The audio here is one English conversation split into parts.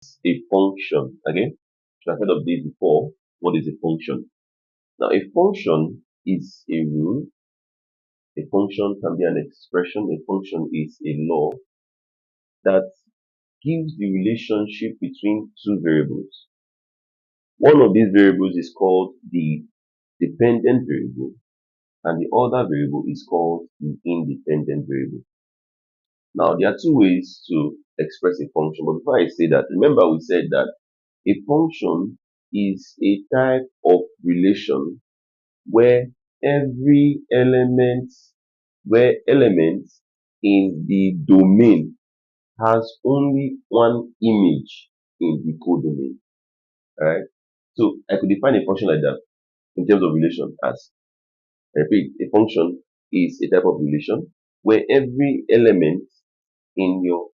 a function. Okay, so I've heard of this before. What is a function? Now, a function is a rule. A function can be an expression. A function is a law that gives the relationship between two variables. One of these variables is called the dependent variable, and the other variable is called the independent variable. Now, there are two ways to express a function, but before I say that, remember we said that a function is a type of relation where every element, where elements in the domain has only one image in the codomain. Alright? So I could define a function like that in terms of relation as, I repeat, a function is a type of relation where every element in your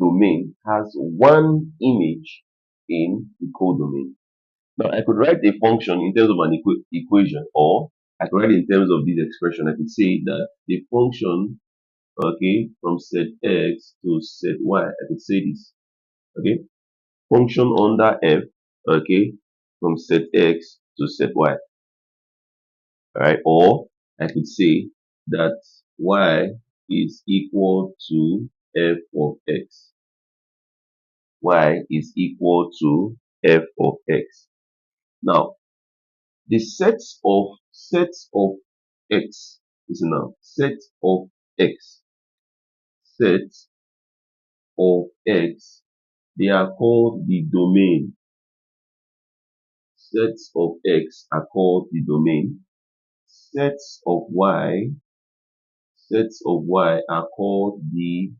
domain has one image in the codomain. Now, I could write a function in terms of an equation, or I could write it in terms of this expression. I could say that the function, okay, from set x to set y. I could say this, okay, function under f, okay, from set x to set y, right? Or I could say that y is equal to f of x. Y is equal to f of x. Now, the sets of x, listen now, set of x, set of x, they are called the domain. Sets of x are called the domain. Sets of y, sets of y are called the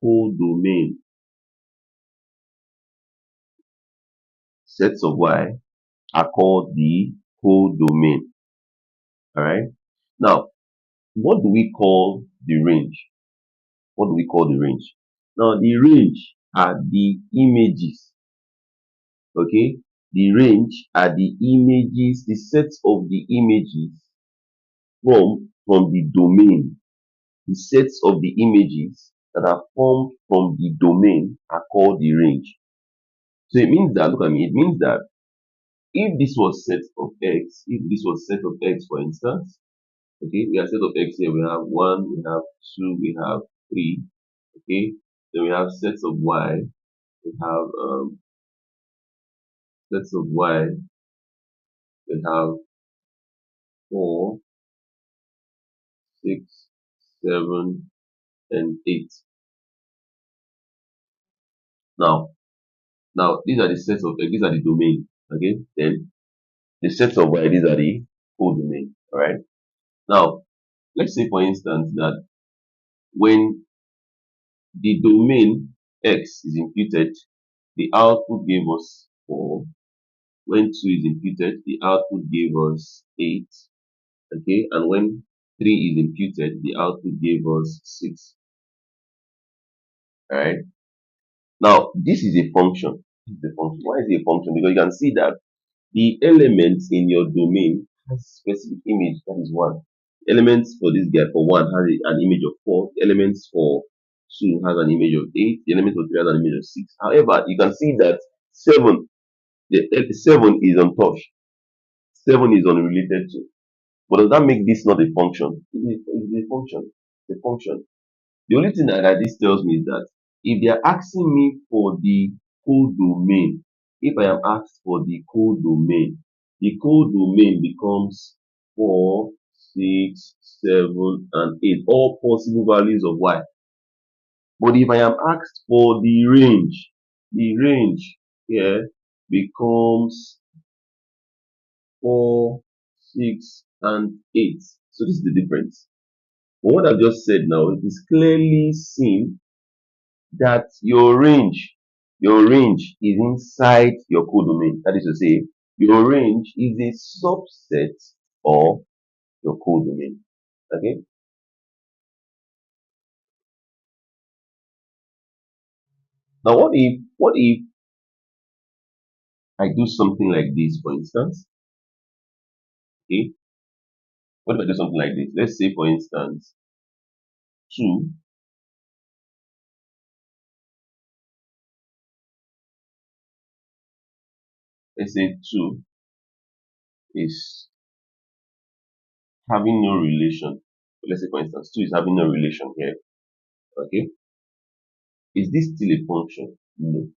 codomain. Sets of y are called the codomain. Alright? Now, what do we call the range? What do we call the range? Now, the range are the images. Okay? The range are the images, the sets of the images from the domain. The sets of the images that are formed from the domain are called the range. So it means that, look at me, it means that if this was set of x, if this was set of x, for instance, okay, we have set of x here, we have 1, we have 2, we have 3, okay, then we have sets of y, we have sets of y, we have 4, 6, 7, and 8. Now, these are the sets of x, these are the domain, okay, then the sets of y, these are the codomain, alright. Now, let's say for instance that when the domain x is imputed, the output gave us 4. When 2 is imputed, the output gave us 8. Okay, and when 3 is imputed, the output gave us 6. Alright. Now, this is a function. This is a function. Why is it a function? Because you can see that the elements in your domain has specific image. That is 1. Elements for this guy, for 1, has an image of 4. The elements for 2 has an image of 8. The element for 3 has an image of 6. However, you can see that 7, the 7 is untouched. 7 is unrelated to. But does that make this not a function? It's a function. It's a function. The only thing that this tells me is that if they are asking me for the codomain, if I am asked for the codomain becomes 4, 6, 7, and 8, all possible values of y. But if I am asked for the range here becomes 4, 6, and 8. So this is the difference. But what I've just said now, it is clearly seen that your range is inside your codomain. That is to say, your range is a subset of your codomain. Okay? Now what if I do something like this, for instance? Okay? What if I do something like this? Let's say for instance 2 let's say 2 is having no relation. Let's say for instance 2 is having no relation here. Okay, is this still a function? No.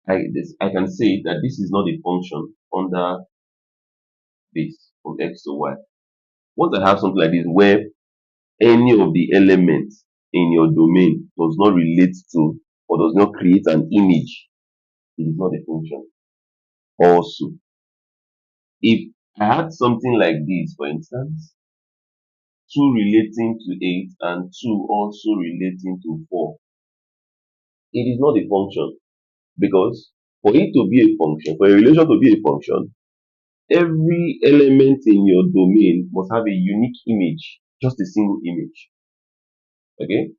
I can say that this is not a function under this from x to y. Once I have something like this where any of the elements in your domain does not relate to or does not create an image, it is not a function. Also, if I had something like this, for instance, 2 relating to 8 and 2 also relating to 4, it is not a function because for it to be a function, for a relation to be a function, every element in your domain must have a unique image, just a single image. Okay?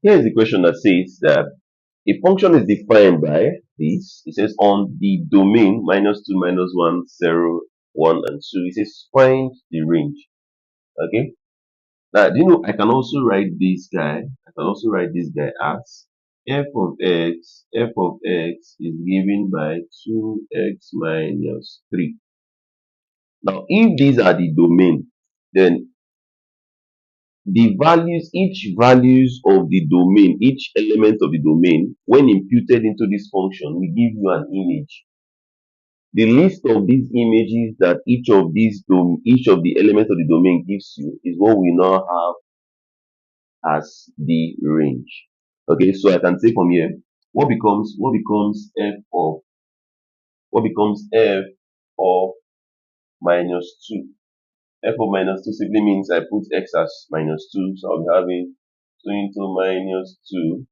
Here is the question that says that a function is defined by this. It says on the domain -2, -1, 0, 1, and 2. It says find the range. Okay? Now, do you know I can also write this guy? I can also write this guy as f of x is given by 2x minus 3. Now, if these are the domain, then the values, each values of the domain, each element of the domain, when imputed into this function, will give you an image. The list of these images that each of the elements of the domain gives you is what we now have as the range. Okay, so I can say from here, what becomes f of -2. F of -2 simply means I put x as -2, so I'll be having 2 into -2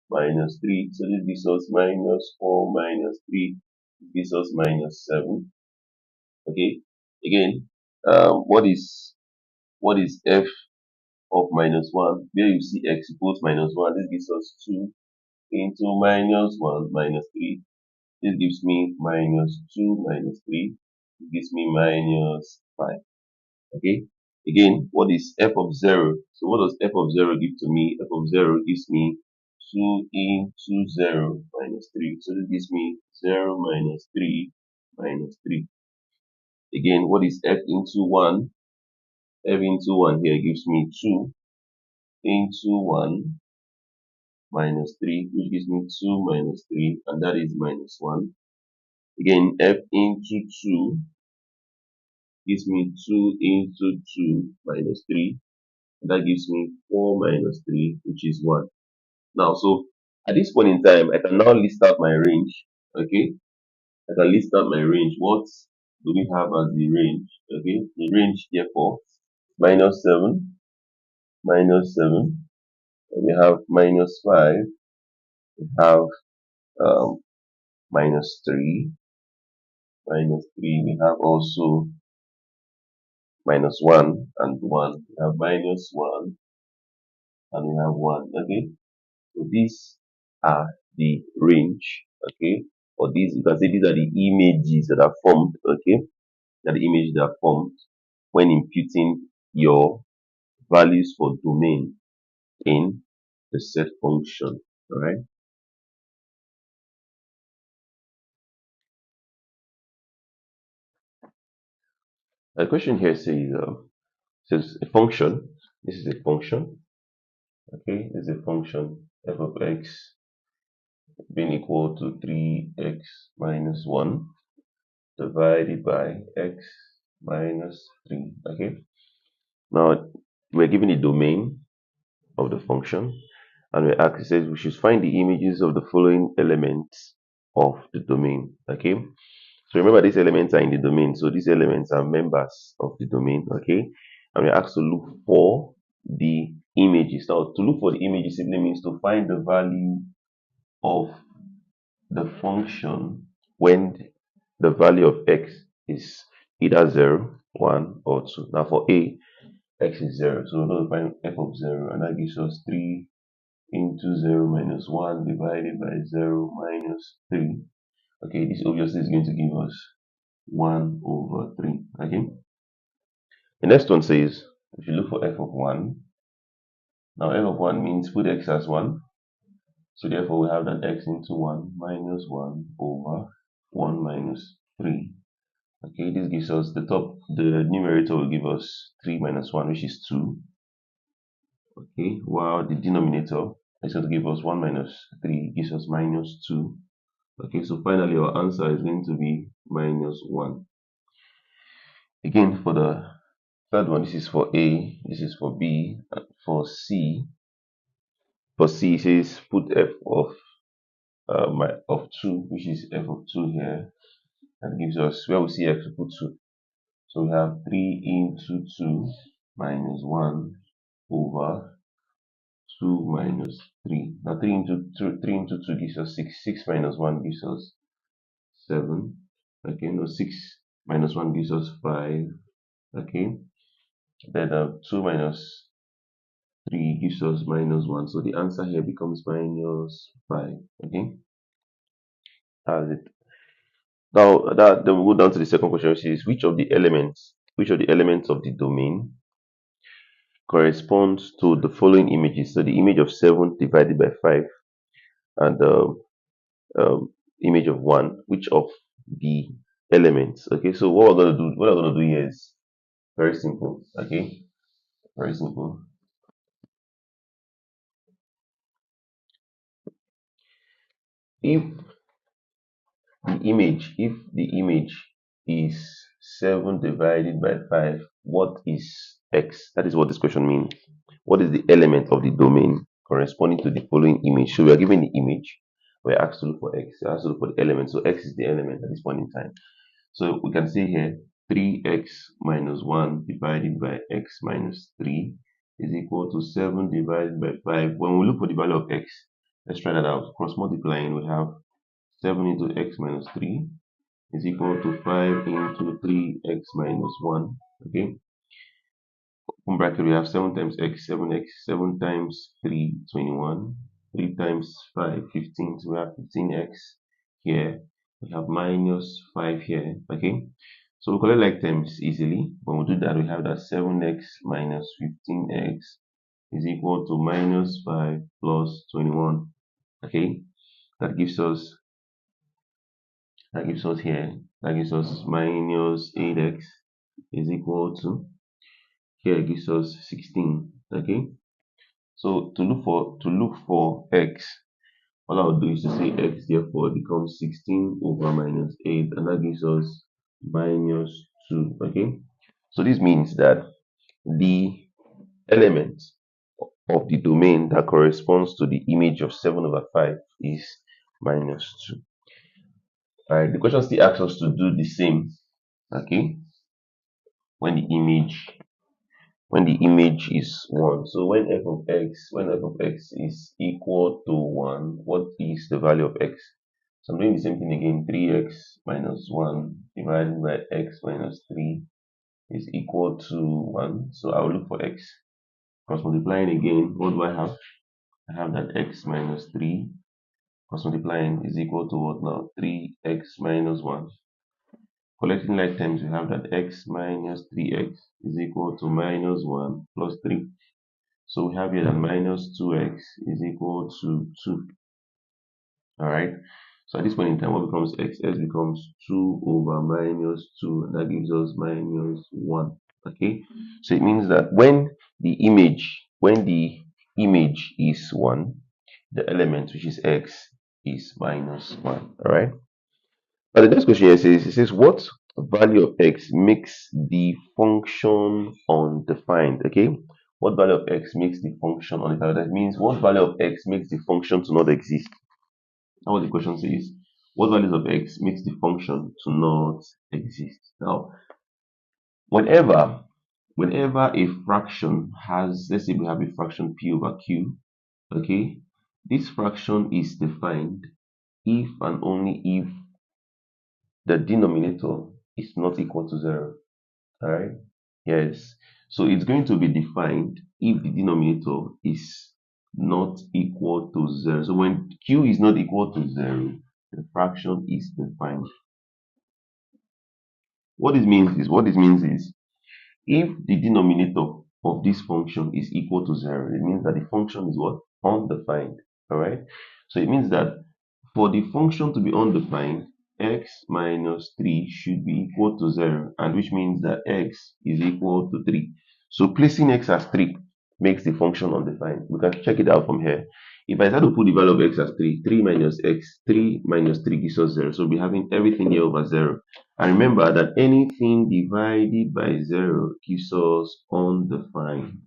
minus 3. So this gives us -4 minus 3 gives us -7. Okay. Again, what is f of -1? Where you see x equals -1, this gives us 2 into -1 minus 3. This gives me -2 minus 3. It gives me -5. Okay. Again, what is f of 0? So what does f of 0 give to me? F of 0 gives me 2 into 0 minus 3. So this gives me 0 minus 3 minus 3. Again, what is f into 1? F into 1 here gives me 2 into 1 minus 3, which gives me 2 minus 3, and that is -1. Again, f into 2 gives me 2 into 2 minus 3, and that gives me 4 minus 3, which is 1. Now, so at this point in time, I can now list out my range. Okay, I can list out my range. What do we have as the range? Okay, the range therefore -7, -7. We have -5. We have um, -3, -3. We have also -1 and 1. We have -1 and we have 1. Okay, so these are the range. Okay, or these, you can say these are the images that are formed. Okay, they are the images that are formed when imputing your values for domain in the set function. All right. The question here says a function. This is a function. Okay, this is a function f of x being equal to 3x minus 1 divided by x minus 3. Okay. Now we're given a domain of the function, and we ask, it says we should find the images of the following elements of the domain. Okay. So remember, these elements are in the domain. So these elements are members of the domain. Okay. And we're asked to look for the images. Now, to look for the images simply means to find the value of the function when the value of x is either 0, 1, or 2. Now, for a, x is 0. So we're going to find f of 0, and that gives us 3 into 0 minus 1 divided by 0 minus 3. Okay, this obviously is going to give us 1 over 3. Okay. The next one says, if you look for f of 1, now f of 1 means put x as 1, So therefore we have that x into 1 minus 1 over 1 minus 3. Okay, this gives us the numerator will give us 3 minus 1, which is 2. Okay, while the denominator is going to give us 1 minus 3, gives us minus 2. Okay, so finally our answer is going to be minus 1. Again, for the third one, this is for A, this is for B, and for C. For C, it says put f of 2, which is f of 2 here, and gives us, where we see f, to put 2. So we have 3 into 2 minus 1 over 2 minus 3. Now 3 into 2 gives us 6. 6 minus 1 gives us 7. Okay, no, 6 minus 1 gives us 5. Okay, then 2 minus 3 gives us minus 1. So the answer here becomes minus 5. Okay, that's it. Now then we go down to the second question, which is which of the elements of the domain corresponds to the following images. So the image of 7 divided by 5 and the image of 1. Which of the elements? Okay, so what I'm gonna do here is very simple. Okay, very simple. If the image is 7 divided by 5, what is x? That is what this question means. What is the element of the domain corresponding to the following image? So we are given the image, we're asked to look for x, we're asked to look for the element. So x is the element at this point in time. So we can see here 3x minus 1 divided by x minus 3 is equal to 7 divided by 5. When we look for the value of x, let's try that out. Cross multiplying, we have 7 into x minus 3 is equal to 5 into 3x minus 1. Okay, open bracket, we have 7 times x, 7x, 7 times 3, 21, 3 times 5, 15. So we have 15x here. We have minus 5 here. Okay, so we collect like terms easily. When we do that, we have that 7x minus 15x is equal to minus 5 plus 21. Okay, that gives us here, that gives us minus 8x is equal to, here it gives us 16. Okay, so to look for x, all I would do is to say x, therefore it becomes 16 over minus 8, and that gives us minus 2. Okay, so this means that the element of the domain that corresponds to the image of 7 over 5 is minus 2. Alright, the question still asks us to do the same. Okay, when the image is 1. So when f of x is equal to 1, what is the value of x? So I'm doing the same thing again. 3x minus 1 divided by x minus 3 is equal to 1. So I will look for x. Cross multiplying again, what do I have? I have that x minus 3 cross multiplying is equal to what now? 3x minus 1. Collecting like terms, we have that x minus 3x is equal to minus 1 plus 3. So we have here that minus 2x is equal to 2. Alright, so at this point in time, what becomes x? X becomes 2 over minus 2, and that gives us minus 1. Okay, so it means that when the image is 1, the element, which is x, is minus 1. Alright, now the next question here says what value of x makes the function undefined? Okay, what value of x makes the function undefined? That means what value of x makes the function to not exist? Now what the question says, what values of x makes the function to not exist? Now, whenever a fraction has, let's say we have a fraction p over q, okay, this fraction is defined if and only if the denominator is not equal to 0. All right, yes, so it's going to be defined if the denominator is not equal to 0. So when q is not equal to 0, the fraction is defined. What this means is if the denominator of this function is equal to 0, it means that the function is what? Undefined. All right. So it means that for the function to be undefined, x minus 3 should be equal to 0, and which means that x is equal to 3. So placing x as 3 makes the function undefined. We can check it out from here. If I start to put the value of x as 3, 3 minus x, 3 minus 3 gives us 0. So we'll be having everything here over 0. And remember that anything divided by 0 gives us undefined.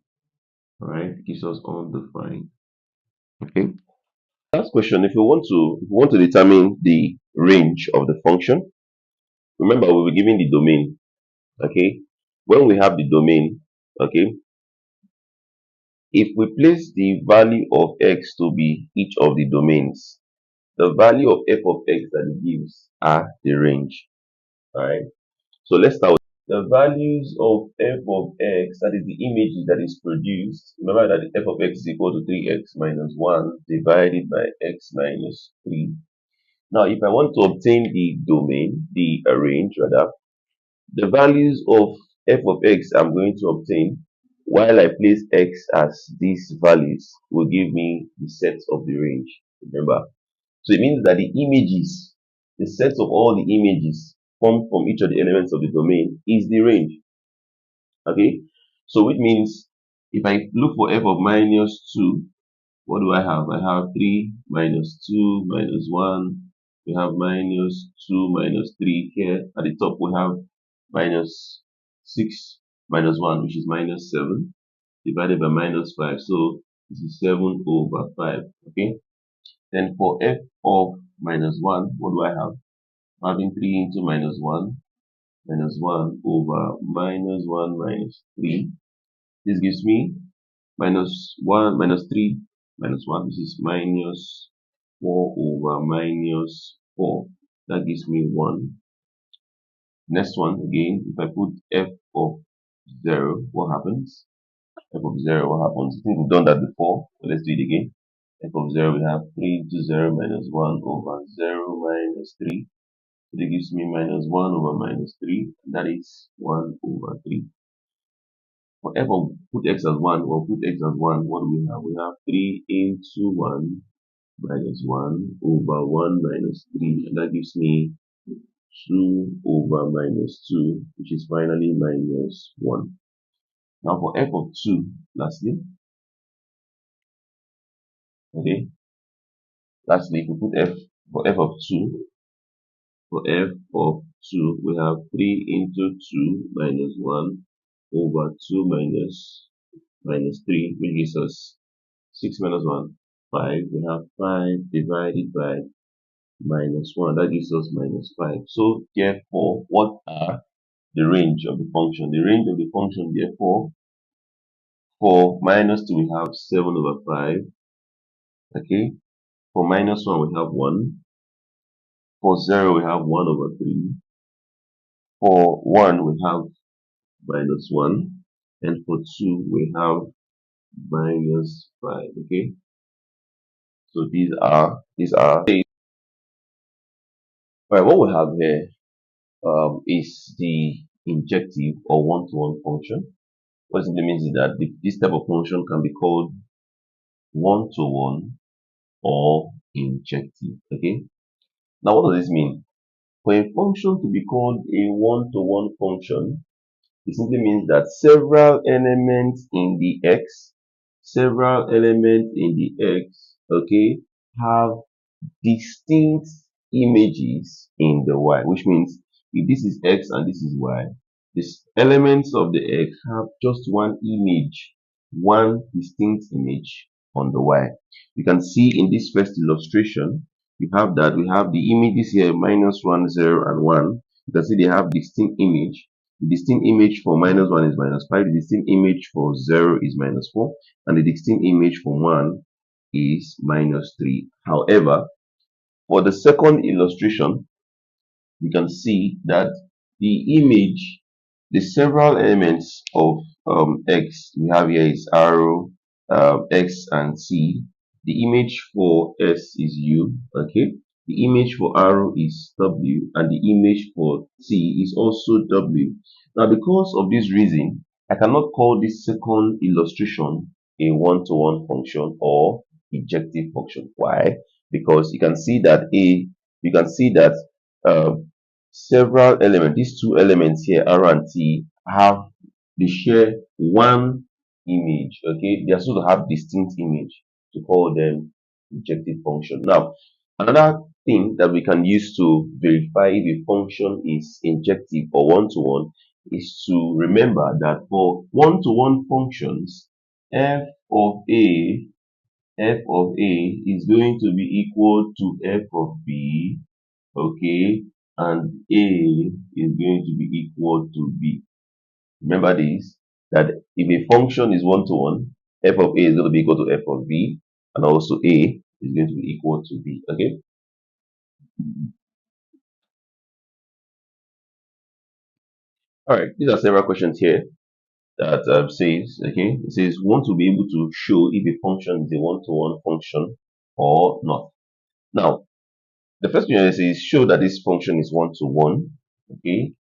All right, gives us undefined. Okay. Last question, if we want to determine the range of the function, remember we were given the domain. Okay. When we have the domain, okay, if we place the value of x to be each of the domains, the value of f of x that it gives are the range. All right. So let's start with the values of f of x, that is the image that is produced. Remember that f of x is equal to 3x minus 1 divided by x minus 3. Now, if I want to obtain the domain, the range rather, the values of f of x I'm going to obtain while I place x as these values will give me the sets of the range. Remember, so it means that the images, the sets of all the images formed from each of the elements of the domain is the range. Okay, so which means if I look for f of minus 2, what do I have? I have 3 minus 2 minus 1. We have minus 2 minus 3 here. At the top, we have minus 6 minus 1, which is minus 7, divided by minus 5. So this is 7 over 5. Okay. Then for f of minus 1, what do I have? Having 3 into minus 1 over minus 1 minus 3. This gives me minus 1 minus 3 minus 1, this is minus 4 over minus 4. That gives me 1. Next one, again, if I put f of 0, what happens? F of 0, what happens? I think we've done that before, but let's do it again. F of 0, we have 3 into 0 minus 1 over 0 minus 3. So that gives me minus 1 over minus 3, and that is 1 over 3. For f of put x as 1, or put x as 1, what do we have? We have 3 into 1 minus 1 over 1 minus 3, and that gives me 2 over minus 2, which is finally minus 1. Now for f of 2, lastly, okay, lastly, if we put f for f of 2, for f of 2, we have 3 into 2 minus 1 over 2 minus 3, which gives us 6 minus 1, 5. We have 5 divided by minus 1. That gives us minus 5. So therefore, what are the range of the function? The range of the function, therefore, for minus 2, we have 7 over 5. Okay. For minus 1, we have 1. For 0, we have 1 over 3. For 1, we have minus 1. And for 2, we have minus 5. Okay. So these are right. What we have here is the injective or one-to-one function. What it simply means is that this type of function can be called one-to-one or injective. Okay. Now, what does this mean? For a function to be called a one-to-one function, it simply means that several elements in the x, okay, have distinct images in the y, which means if this is x and this is y, these elements of the x have just one image, one distinct image on the y. You can see in this first illustration, we have the images here minus 1, 0, and 1. You can see they have distinct image. The distinct image for minus 1 is minus 5, the distinct image for 0 is minus 4, and the distinct image for 1 is minus 3. However, for the second illustration, we can see that the image, the several elements of x we have here is arrow, x and c. The image for s is u, okay. The image for arrow is w, and the image for c is also w. Now, because of this reason, I cannot call this second illustration a one-to-one function or injective function. Why? Because you can see that uh, several elements, these two elements here, R and T, they share one image. Okay, they are supposed to have distinct image to call them injective function. Now, another thing that we can use to verify if a function is injective or one-to-one is to remember that for one-to-one functions, f of a f of a is going to be equal to f of b, okay, and a is going to be equal to b. Remember this, that if a function is one-to-one, f of a is going to be equal to f of b, and also a is going to be equal to b, okay? All right, these are several questions here that says, okay, it says, want to be able to show if a function is a one-to-one function or not. Now, the first thing it says, show that this function is one-to-one, okay?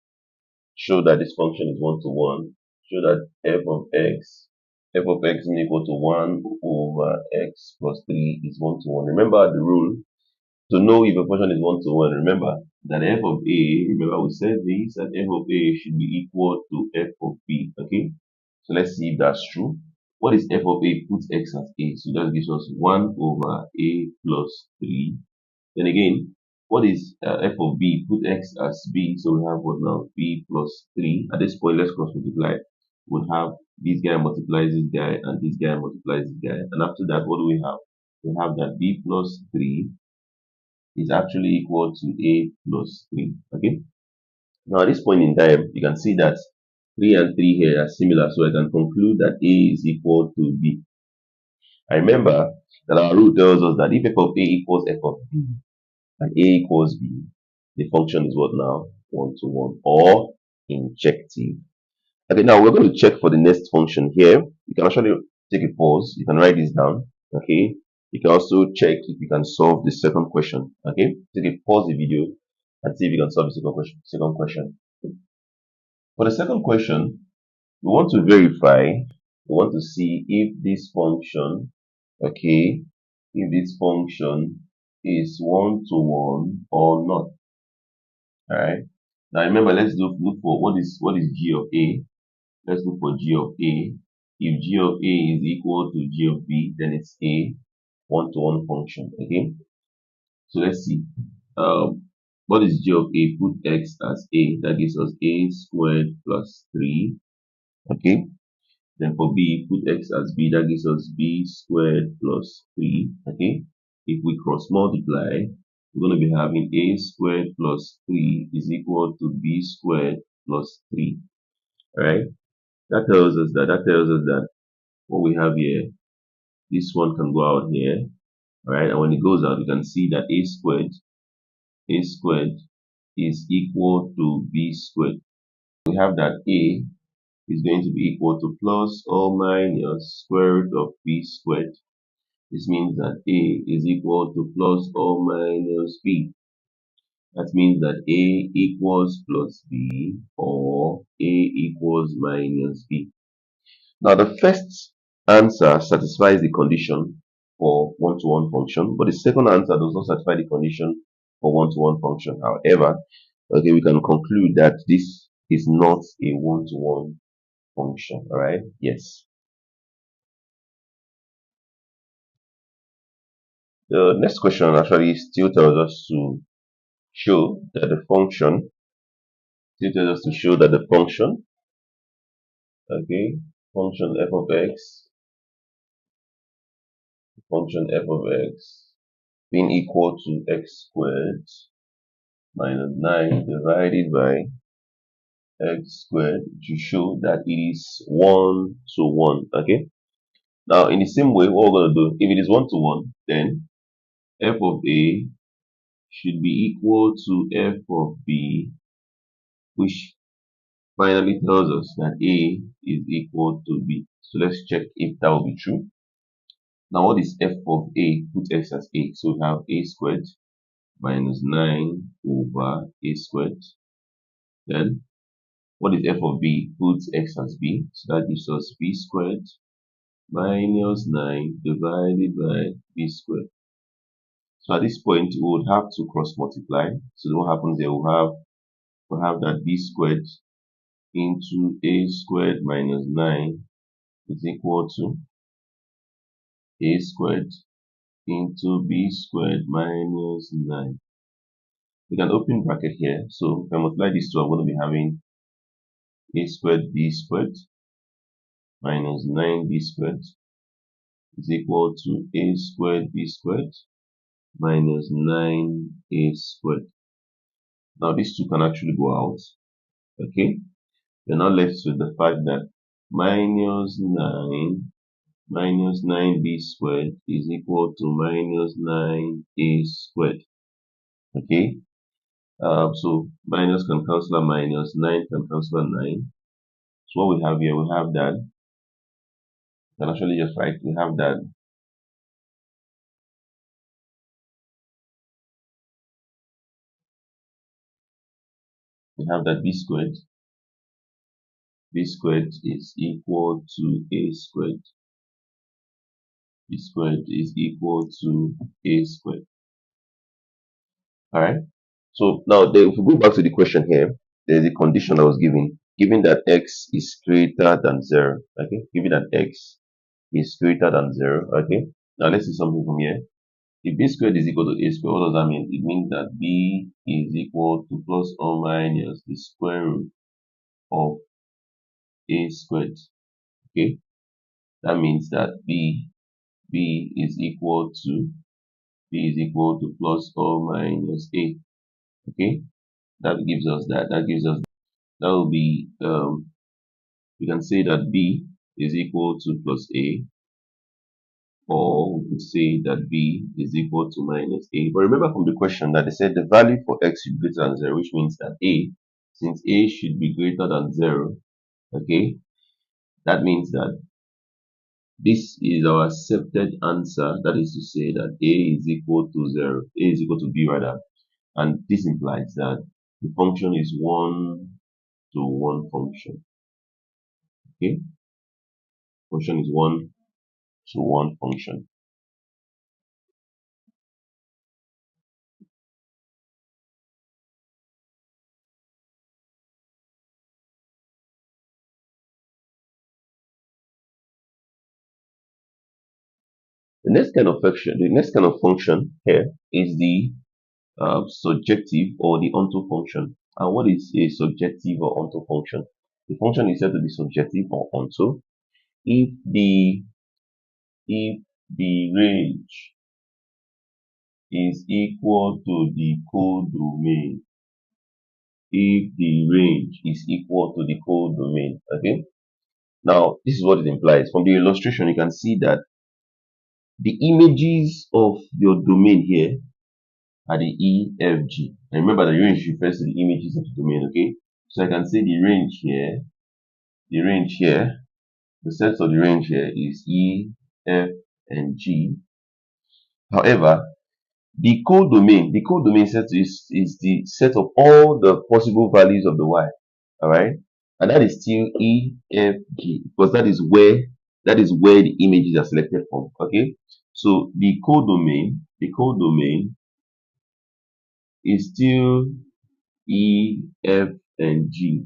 Show that this function is one-to-one. Show that f of x is equal to 1 over x plus 3 is one-to-one. Remember the rule to know if a function is one-to-one. Remember that f of a, remember we said this, that f of a should be equal to f of b, okay? So let's see if that's true. What is f of a? Put x as a. So that gives us 1 over a plus 3. Then again, what is f of b? Put x as b. So we have what now? B plus 3. At this point, let's cross multiply. We'll have this guy multiplies this guy and this guy multiplies this guy. And after that, what do we have? We have that b plus 3 is actually equal to a plus 3. Okay. Now at this point in time, you can see that 3 and 3 here are similar. So I can conclude that a is equal to b. I remember that our rule tells us that if f of a equals f of b, and a equals b, the function is what now? One-to-one or injective. Okay, now we're going to check for the next function here. You can actually take a pause. You can write this down. Okay. You can also check if you can solve the second question. Okay. Take a pause the video and see if you can solve the second question. Second question. For the second question, we want to verify. We want to see if this function, okay, if this function is one-to-one or not. All right. Now remember, let's look for what is g of a. Let's look for g of a. If g of a is equal to g of b, then it's a one-to-one function. Okay. So let's see. What is g of a? Put x as a. That gives us a squared plus 3. Okay. Then for b, put x as b. That gives us b squared plus 3. Okay. If we cross multiply, we're going to be having a squared plus 3 is equal to b squared plus 3. All right. That tells us that what we have here, this one can go out here. All right. And when it goes out, you can see that a squared is equal to b squared. We have that a is going to be equal to plus or minus square root of b squared. This means that a is equal to plus or minus b. That means that a equals plus b or a equals minus b. Now the first answer satisfies the condition for one-to-one function, but the second answer does not satisfy the condition for one-to-one function. However, okay, we can conclude that this is not a one-to-one function. All right. Yes. The next question actually still tells us to show that the function okay, function f of x being equal to x squared minus 9 divided by x squared to show that it is one to one. Okay. Now, in the same way, what we're going to do, if it is one to one, then f of a should be equal to f of b, which finally tells us that a is equal to b. So let's check if that will be true. Now, what is f of a? Put x as a. So we have a squared minus 9 over a squared. Then, what is f of b? Put x as b. So that gives us b squared minus 9 divided by b squared. So at this point, we would have to cross multiply. So what happens here? We'll have that b squared into a squared minus 9 is equal to a squared into b squared minus 9. We can open bracket here. So if I multiply these two, I'm going to be having a squared b squared minus 9b squared is equal to a squared b squared minus 9a squared. Now these two can actually go out. Okay. You're now left with the fact that minus 9b squared is equal to minus 9a squared. Okay. So minus can cancel a minus, 9 can cancel a 9. So what we have here, we have that. You can actually just write, we have that b squared is equal to a squared. B squared is equal to a squared. Alright. So now if we go back to the question here, there's a condition I was given that x is greater than 0. Okay, given that x is greater than 0. Okay. Now let's see something from here. If b squared is equal to a squared, what does that mean? It means that b is equal to plus or minus the square root of a squared. Okay. That means that b is equal to plus or minus a. Okay. That gives us that will be we can say that b is equal to plus a, or we could say that b is equal to minus a. But remember from the question that they said the value for x should be greater than 0, which means that since a should be greater than 0, okay, that means that this is our accepted answer. That is to say that a is equal to 0, a is equal to b rather, and this implies that the function is 1-to-1 function. Okay, function is 1-to-1 function. The next kind of function here is the subjective or the onto function. And what is a subjective or onto function? The function is said to be subjective or onto if the range is equal to the codomain. If the range is equal to the codomain. Okay. Now this is what it implies. From the illustration, you can see that the images of your domain here are the E, F, G. And remember the range refers to the images of the domain, okay? So I can say the range here, the sets of the range here is E, F, and G. However, the codomain set is the set of all the possible values of the Y. Alright? And that is still E, F, G, because that is where the images are selected from. Okay? So the codomain is still E, F, and G.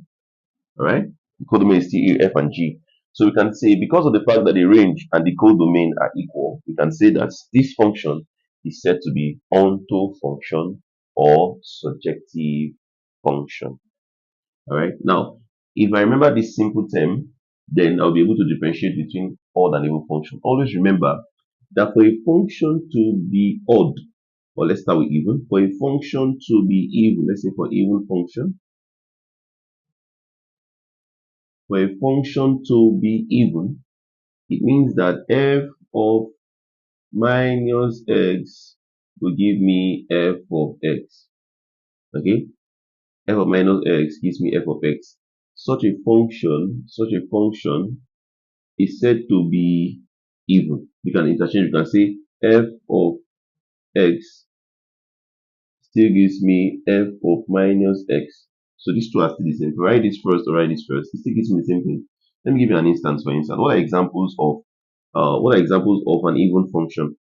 Alright? The codomain is still E, F, and G. So we can say because of the fact that the range and the codomain are equal, we can say that this function is said to be onto function or subjective function. Alright? Now, if I remember this simple term, then I'll be able to differentiate between odd and even function. Always remember that for a function to be odd, or let's start with even, for a function to be even, let's say for even function, for a function to be even, it means that f of minus x will give me f of x. Okay? F of minus x gives me f of x. Such a function is said to be even. You can interchange, you can say f of x still gives me f of minus x. So these two are still the same. If I write this first or write this first, it still gives me the same thing. Let me give you an instance, for instance. What are examples of What are examples of an even function?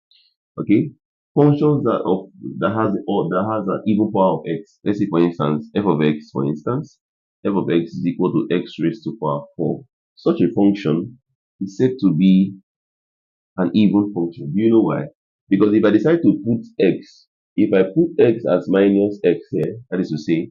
Okay, functions that has an even power of x. Let's say for instance, f of x, for instance, f of x is equal to x raised to power 4. Such a function is said to be an even function. Do you know why? Because if I decide to put x, if I put x as minus x here, that is to say,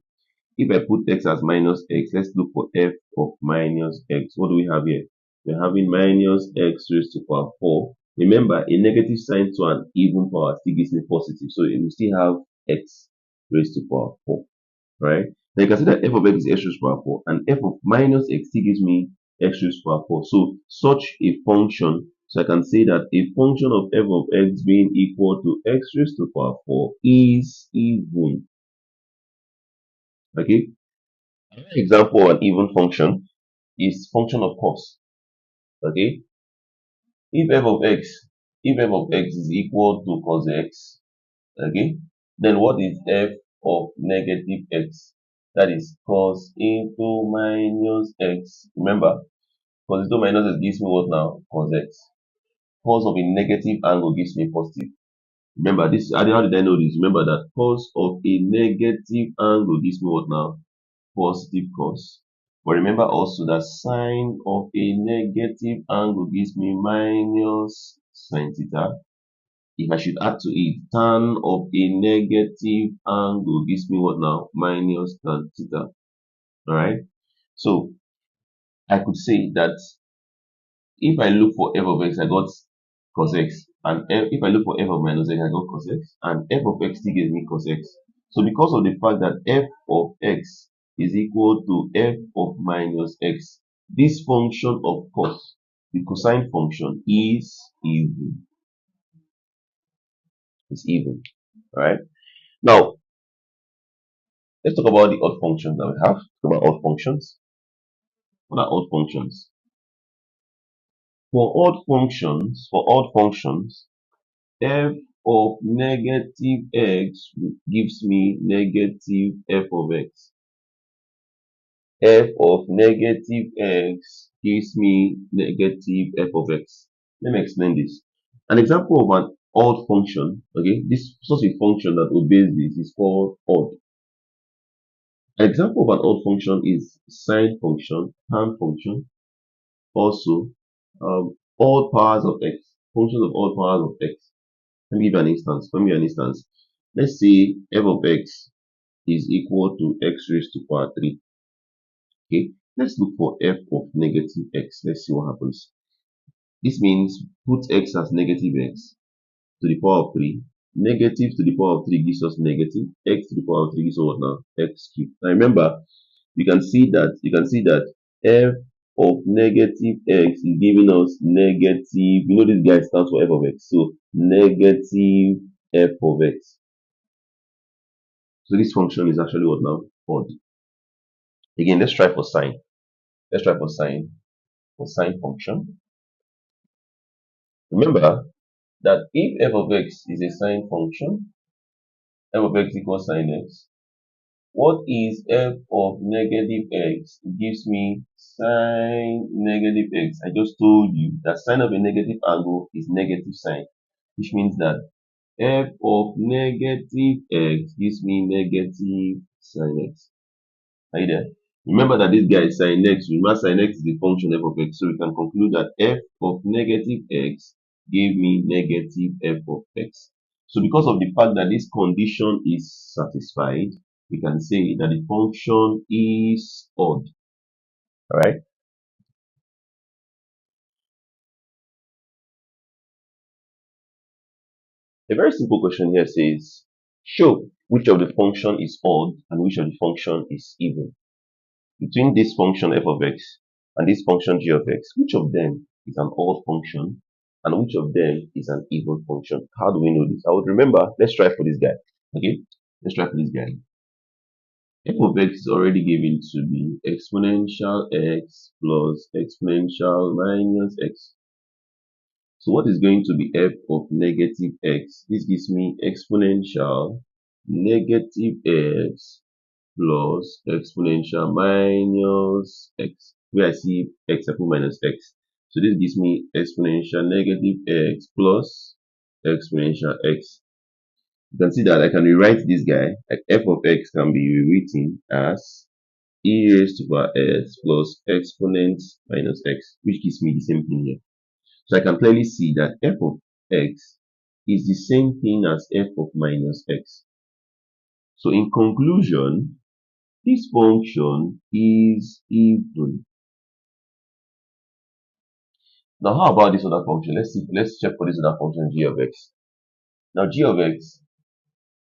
if I put x as minus x, let's look for f of minus x. What do we have here? We're having minus x raised to power 4. Remember, a negative sign to an even power still gives me positive. So we still have x raised to power 4, right? Then you can see that f of x is x raised to power 4, and f of minus x still gives me x raised to power 4. So such a function, so I can say that a function of f of x being equal to x raised to power 4 is even. Okay? Another example of an even function is function of cos. Okay? If f of x, if f of x is equal to cos x, okay, then what is f of negative x? That is cos into minus x. Remember, cos into minus x gives me what now? Cos x. Cos of a negative angle gives me positive. Remember this, how did I know this? Remember that cos of a negative angle gives me what now? Positive cos. But remember also that sine of a negative angle gives me minus sine theta. If I should add to it, tan of a negative angle gives me what now? Minus tan theta. Alright? So I could say that if I look for f of x, I got cos x. And if I look for f of minus x, I got cos x. And f of x still gives me cos x. So because of the fact that f of x is equal to f of minus x, this function of cos, the cosine function, is even. It's even. Alright? Now, let's talk about the odd functions that we have. Talk about odd functions. What are odd functions? For odd functions, f of negative x gives me negative f of x. F of negative x gives me negative f of x. Let me explain this. An example of an odd function, okay, this such a function that obeys this is called odd. An example of an odd function is sine function, tan function, also odd powers of x, functions of odd powers of x. Let me give you an instance. Let me give you an instance. Let's say f of x is equal to x raised to power 3. Okay, let's look for f of negative x. Let's see what happens. This means put x as negative x to the power of 3. Negative to the power of 3 gives us negative. X to the power of 3 gives us what now? X cubed. Now remember, you can see that f of negative x is giving us negative. You know this guy stands for f of x. So negative f of x. So this function is actually what now? Odd. Again, let's try for sine. Let's try for sine function. Remember that if f of x is a sine function, f of x equals sine x. What is f of negative x? It gives me sine negative x. I just told you that sine of a negative angle is negative sine, which means that f of negative x gives me negative sine x. Are you there? Remember that this guy is sin x. Remember sin x is the function f of x. So we can conclude that f of negative x gave me negative f of x. So because of the fact that this condition is satisfied, we can say that the function is odd. Alright? A very simple question here says, show which of the function is odd and which of the function is even. Between this function f of x and this function g of x, which of them is an odd function and which of them is an even function? How do we know this? I would remember, let's try for this guy. Okay, let's try for this guy. F of x is already given to be exponential x plus exponential minus x. So what is going to be f of negative x? This gives me exponential negative x plus exponential minus x, where I see x I put minus x. So this gives me exponential negative x plus exponential x. You can see that I can rewrite this guy, like f of x can be rewritten as e raised to power x plus exponent minus x, which gives me the same thing here. So I can clearly see that f of x is the same thing as f of minus x. So in conclusion, this function is even. Now how about this other function? Let's check for this other function g of x. Now g of x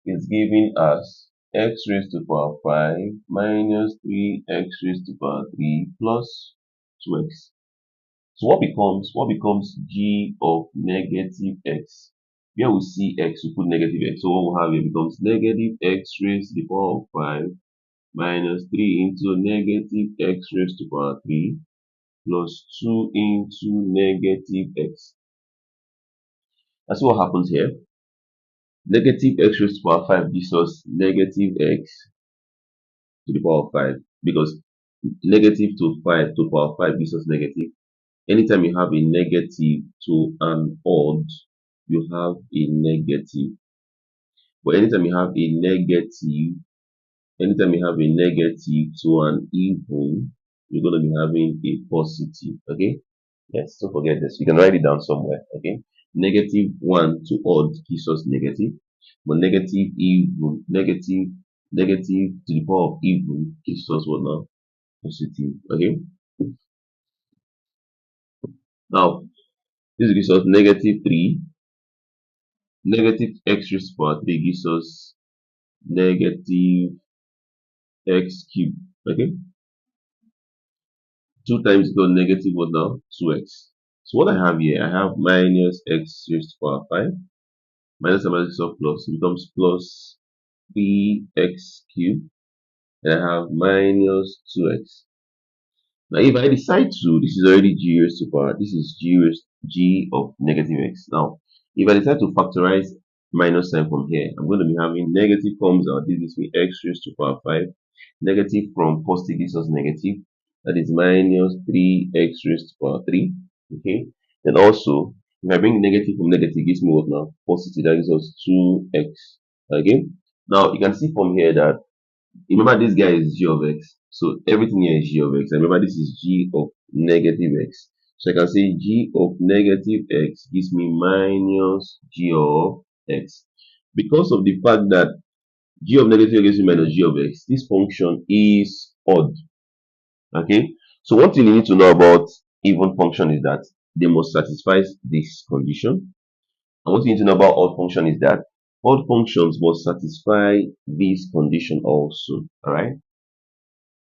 is giving us x raised to power 5 minus 3x raised to power 3 plus 2x. So what becomes g of negative x? Here we see x, we put negative x. So what we have here becomes negative x raised to the power of 5 minus 3 into negative x raised to power 3 plus 2 into negative x. That's what happens here. Negative x raised to power 5 gives us negative x to the power of 5 because negative to 5 to power 5 gives us negative. Anytime you have a negative to an odd, you have a negative. But anytime you have a negative to an even, you're going to be having a positive. Okay? Yes, don't forget this. You can write it down somewhere. Okay? Negative 1 to odd gives us negative. But negative to the power of even gives us what now? Positive. Okay? Now, this gives us negative 3. Negative x raised to power 3 gives us negative x cubed. Okay? 2 times equal negative what now? 2x. So what I have here, I have minus x raised to power 5. Minus and minus of plus. It becomes plus 3x cubed. And I have minus 2x. Now if I decide to, this is already g raised to power. This is g of negative x. Now, if I decide to factorize minus sign from here, I'm going to be having negative comes out. This gives me x raised to power 5. Negative from positive gives us negative. That is minus 3x raised to power 3. Okay. Then also, if I bring negative from negative, gives me what now? Positive. That gives us 2x. Okay. Now, you can see from here that, remember this guy is g of x. So everything here is g of x. And remember this is g of negative x. So I can say g of negative x gives me minus g of x. Because of the fact that g of negative x gives me minus g of x, this function is odd. Okay. So one thing you need to know about even function is that they must satisfy this condition. And what you need to know about odd function is that odd functions must satisfy this condition also. All right.